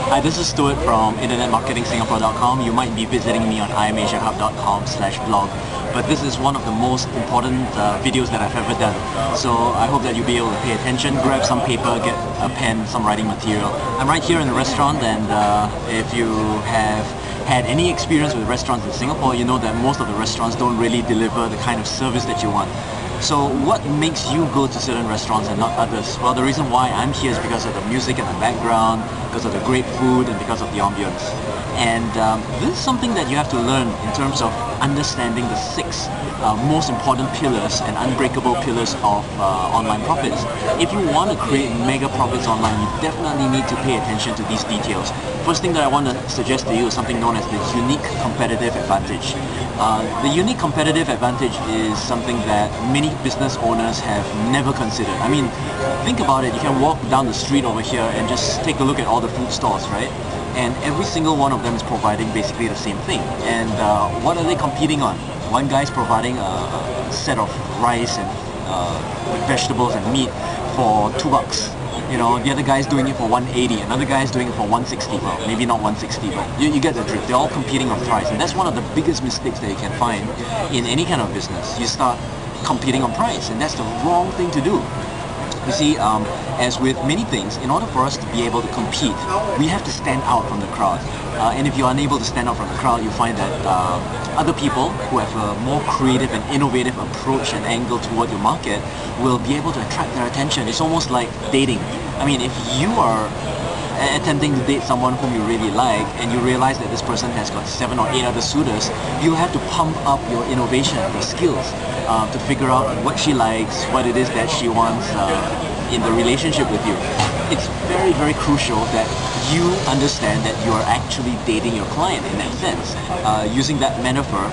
Hi, this is Stuart from internetmarketingsingapore.com. You might be visiting me on imasiahub.com/blog, but this is one of the most important videos that I've ever done. So I hope that you'll be able to pay attention, grab some paper, get a pen, some writing material. I'm right here in the restaurant, and if you have had any experience with restaurants in Singapore, you know that most of the restaurants don't really deliver the kind of service that you want. So what makes you go to certain restaurants and not others? Well, the reason why I'm here is because of the music in the background, because of the great food, and because of the ambience. And this is something that you have to learn in terms of understanding the six most important pillars and unbreakable pillars of online profits. If you want to create mega profits online, you definitely need to pay attention to these details. First thing that I want to suggest to you is something known as the unique competitive advantage. The unique competitive advantage is something that many business owners have never considered. I mean, think about it. You can walk down the street over here and just take a look at all the food stalls, right? And every single one of them is providing basically the same thing. And what are they competing on? One guy's providing a set of rice and vegetables and meat for $2. You know, the other guy's doing it for 180, another guy's doing it for 160. Well, maybe not 160, but you get the drift. They're all competing on price, and that's one of the biggest mistakes that you can find in any kind of business. You start competing on price, and that's the wrong thing to do. You see, as with many things, in order for us to be able to compete, we have to stand out from the crowd. And if you're unable to stand out from the crowd, you find that other people who have a more creative and innovative approach and angle toward your market will be able to attract their attention. It's almost like dating. I mean, if you are attempting to date someone whom you really like and you realize that this person has got 7 or 8 other suitors, you have to pump up your innovation, your skills to figure out what she likes, what it is that she wants in the relationship with you. It's very, very crucial that you understand that you are actually dating your client in that sense. Using that metaphor,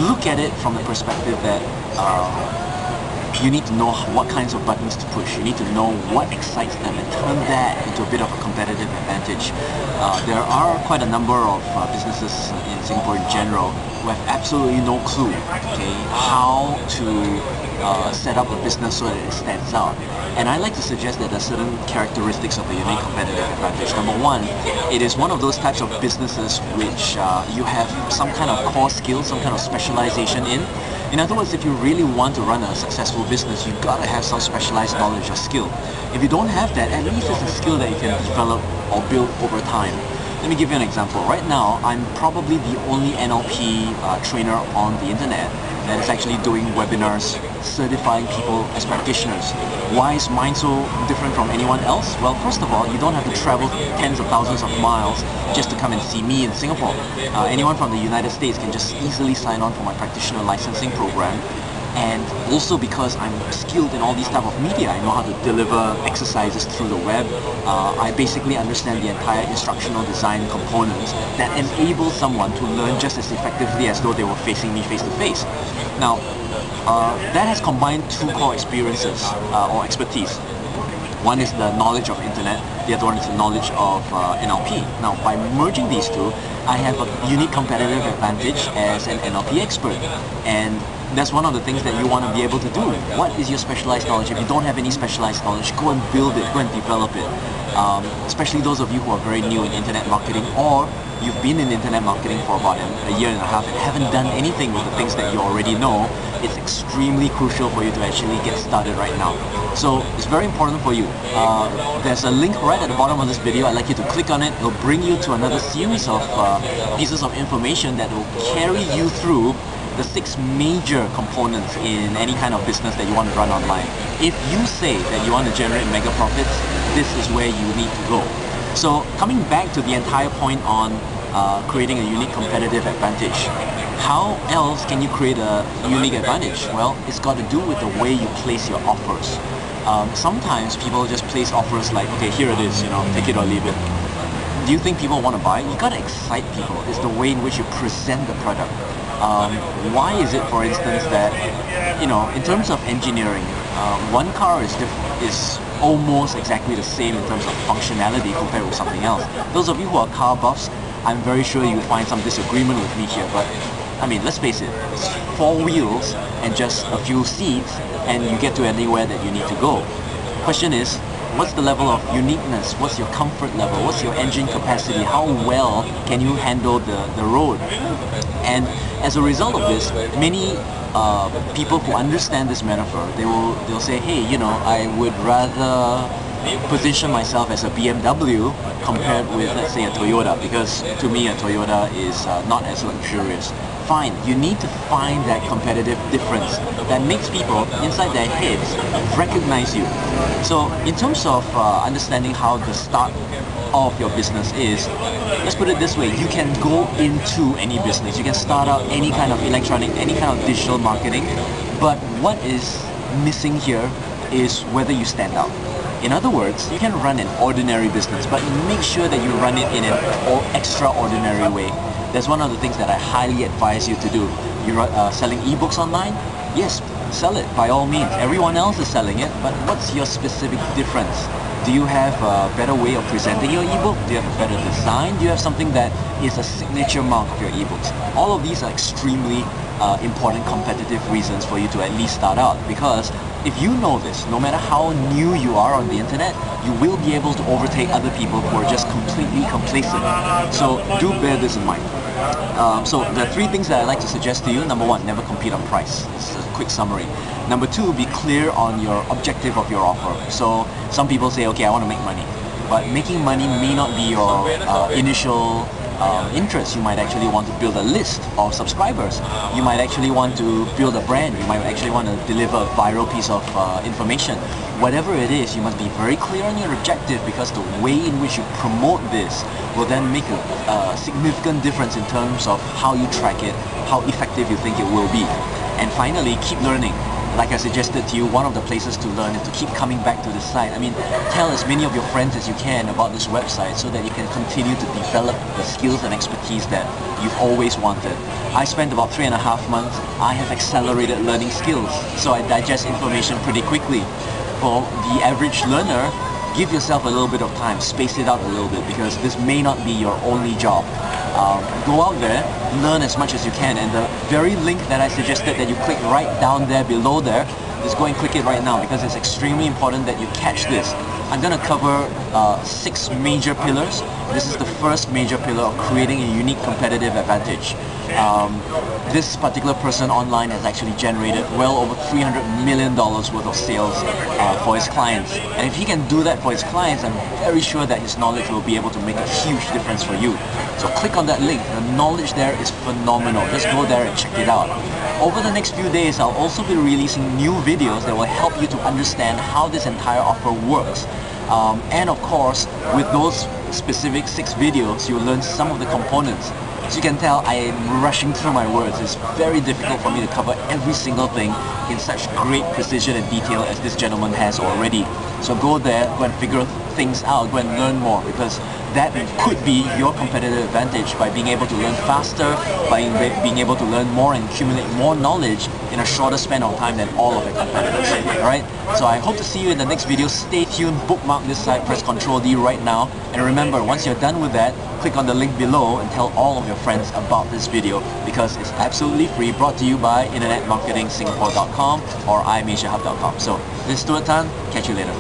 look at it from the perspective that you need to know what kinds of buttons to push. You need to know what excites them and turn that into a bit of a competitive advantage. There are quite a number of businesses in Singapore in general who have absolutely no clue, okay, how to set up a business so that it stands out. And I like to suggest that there are certain characteristics of a unique competitive advantage. Number one, it is one of those types of businesses which you have some kind of core skill, some kind of specialization in. In other words, if you really want to run a successful business, you've got to have some specialized knowledge or skill. If you don't have that, at least it's a skill that you can develop or build over time. Let me give you an example. Right now, I'm probably the only NLP trainer on the internet that is actually doing webinars certifying people as practitioners. Why is mine so different from anyone else? Well, first of all, you don't have to travel tens of thousands of miles just to come and see me in Singapore. Anyone from the United States can just easily sign on for my practitioner licensing program. And also because I'm skilled in all these type of media, I know how to deliver exercises through the web. I basically understand the entire instructional design components that enable someone to learn just as effectively as though they were facing me face to face. Now, that has combined two core experiences or expertise. One is the knowledge of internet, the other one is the knowledge of NLP. Now, by merging these two, I have a unique competitive advantage as an NLP expert. And that's one of the things that you want to be able to do. What is your specialized knowledge? If you don't have any specialized knowledge, go and build it, go and develop it. Especially those of you who are very new in internet marketing, or you've been in internet marketing for about a year and a half and haven't done anything with the things that you already know. It's extremely crucial for you to actually get started right now. So it's very important for you. There's a link right at the bottom of this video. I'd like you to click on it. It'll bring you to another series of pieces of information that will carry you through the 6 major components in any kind of business that you want to run online. If you say that you want to generate mega profits, this is where you need to go. So coming back to the entire point on creating a unique competitive advantage, how else can you create a unique advantage? Well, it's got to do with the way you place your offers. Sometimes people just place offers like, okay, here it is, you know, take it or leave it. Do you think people want to buy? You got to excite people. It's the way in which you present the product. Why is it, for instance, that, you know, in terms of engineering, one car is almost exactly the same in terms of functionality compared with something else. Those of you who are car buffs, I'm very sure you find some disagreement with me here, but I mean, let's face it, it's 4 wheels and just a few seats and you get to anywhere that you need to go. Question is, What's the level of uniqueness? What's your comfort level? What's your engine capacity? How well can you handle the road? And as a result of this, many people who understand this metaphor, they'll say, hey, you know, I would rather position myself as a BMW compared with, let's say, a Toyota, because to me a Toyota is not as luxurious. Fine, you need to find that competitive difference that makes people inside their heads recognize you. So in terms of understanding how the start of your business is, let's put it this way, you can go into any business, you can start out any kind of electronic, any kind of digital marketing, but what is missing here is whether you stand out. In other words, you can run an ordinary business, but make sure that you run it in an extraordinary way. That's one of the things that I highly advise you to do. You're selling ebooks online? Yes, sell it by all means. Everyone else is selling it, but what's your specific difference? Do you have a better way of presenting your ebook? Do you have a better design? Do you have something that is a signature mark of your ebooks? All of these are extremely important competitive reasons for you to at least start out, because if you know this, no matter how new you are on the internet, you will be able to overtake other people who are just completely complacent. So do bear this in mind. So the three things that I like to suggest to you: number one, never compete on price. This is a quick summary. Number two, be clear on your objective of your offer. So some people say, okay, I want to make money, but making money may not be your initial interest. You might actually want to build a list of subscribers. You might actually want to build a brand. You might actually want to deliver a viral piece of information. Whatever it is, you must be very clear on your objective, because the way in which you promote this will then make a significant difference in terms of how you track it, how effective you think it will be. And finally, keep learning. Like I suggested to you, one of the places to learn is to keep coming back to this site. I mean, tell as many of your friends as you can about this website so that you can continue to develop the skills and expertise that you've always wanted. I spent about 3.5 months. I have accelerated learning skills, so I digest information pretty quickly. For the average learner, give yourself a little bit of time, space it out a little bit, because this may not be your only job. Go out there, learn as much as you can, and the very link that I suggested that you click right down there below there, just go and click it right now, because it's extremely important that you catch this. I'm going to cover 6 major pillars. This is the first major pillar of creating a unique competitive advantage. This particular person online has actually generated well over $300 million worth of sales for his clients. And if he can do that for his clients, I'm very sure that his knowledge will be able to make a huge difference for you. So click on that link. The knowledge there is phenomenal. Just go there and check it out. Over the next few days, I'll also be releasing new videos that will help you to understand how this entire offer works. And of course, with those specific 6 videos, you'll learn some of the components. As you can tell, I am rushing through my words. It's very difficult for me to cover every single thing in such great precision and detail as this gentleman has already. So go there, go and figure things out, go and learn more, because that could be your competitive advantage by being able to learn faster, by being able to learn more and accumulate more knowledge in a shorter span of time than all of your competitors. Alright? So I hope to see you in the next video. Stay tuned, bookmark this site, press Ctrl D right now, and remember, once you're done with that, click on the link below and tell all of your friends about this video, because it's absolutely free, brought to you by internetmarketingsingapore.com or imasiahub.com. So this is Stuart Tan, catch you later.